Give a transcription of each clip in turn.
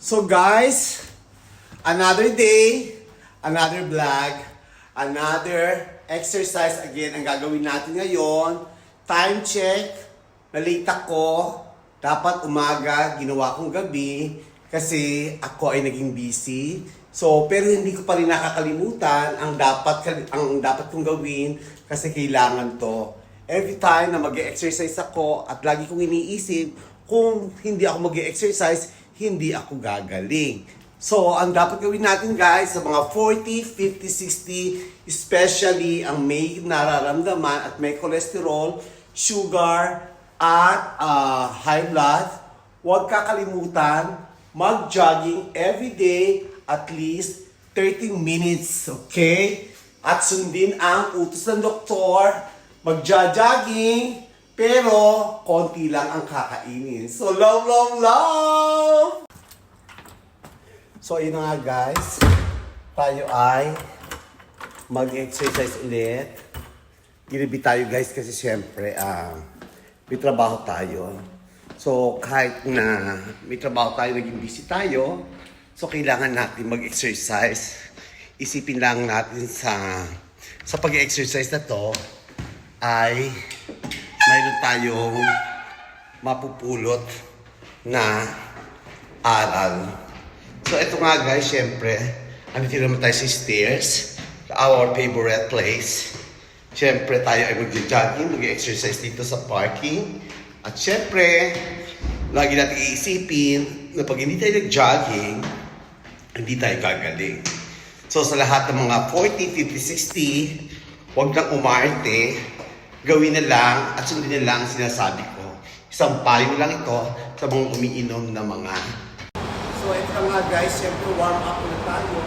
So guys, another day, another vlog, another exercise again ang gagawin natin ngayon. Time check, na-late ako. Dapat umaga, ginawa kong gabi kasi ako ay naging busy. So, pero hindi ko pa rin nakakalimutan ang dapat kong gawin kasi kailangan to. Every time na mag-exercise ako at lagi kong iniisip kung hindi ako mag-exercise, hindi ako gagaling. So, ang dapat gawin natin guys sa mga 40, 50, 60, especially ang may nararamdaman at may cholesterol, sugar, at high blood, huwag kakalimutan mag-jogging every day at least 30 minutes, okay? At sundin ang utos ng doktor, mag-jogging, pero konti lang ang kakainin. So, love, love, love! So, yun na nga guys. Tayo ay mag-exercise ulit. Gilibi tayo guys kasi syempre, may trabaho tayo. So, kahit na may trabaho tayo, naging busy tayo, so kailangan natin mag-exercise. Isipin lang natin sa pag-exercise na to, ay mayroon tayong mapupulot na aral. So ito nga guys, syempre, andito naman tayo sa stairs, our favorite place. Syempre tayo ay mag-jogging, mag-exercise dito sa parking. At syempre, lagi natin iisipin na pag hindi tayo nag-jogging, hindi tayo gagaling. So sa lahat ng mga 40, 50, 60, huwag nang umarte, gawin na lang at sundin na lang ang sinasabi ko. Isang payo lang ito sa mga umiinom na mga. So ito nga guys, syempre warm up na tayo.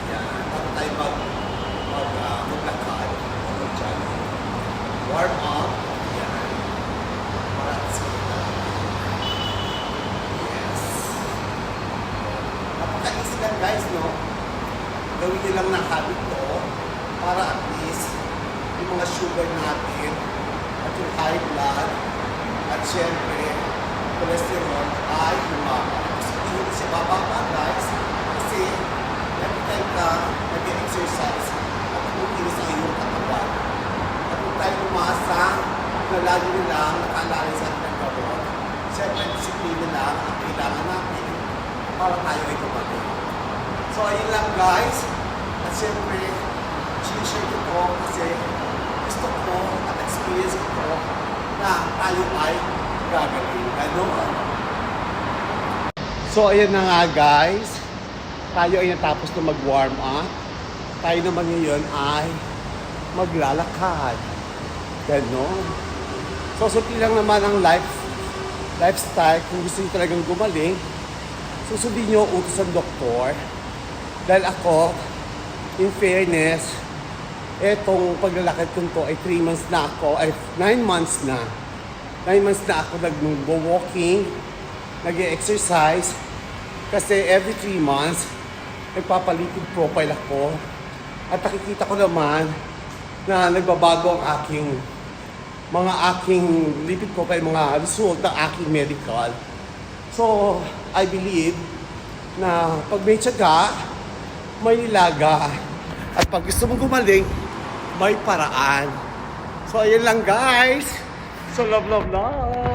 Ayan, bago tayo maglakad, mag-jogging. Warm up. Ayan. Para sila. Yes. Napaka-easy lang guys, no? Gawin nyo lang ng habit ko para at least yung mga sugar natin at yung high blood at syempre cholesterol ay lumaba. Kasi hindi siya bababa guys kasi every time ka nag-exercise at kumikilos sa iyong katawan. At kung tayo umasa na lagi na lang nakaalala sa ating gawin, syempre disiplina lang ang kailangan natin para tayo ay gumaling. So ayun lang guys at syempre sinishare ko po kasi gusto ko at experience ko na tayo ay gagaling. Ganon. So, ayan na nga guys. Tayo ay natapos na mag-warm up. Tayo naman ngayon ay maglalakad. Ganon. So, suti lang naman ang lifestyle. Kung gusto nyo talagang gumaling, susundin nyo utos ng doktor. Dahil ako, in fairness, etong paglalakad ko to ay 3 months na ako, ay 9 months na. 9 months na ako nag-walking, nag-exercise, kasi every 3 months, nagpapalipid profile ako. At nakikita ko naman na nagbabago ang aking lipid profile, mga result ng aking medical. So, I believe na pag may tiyaga, may nilaga. At pag gusto mong gumaling, may paraan. So, ayun lang guys. So, love, love, love.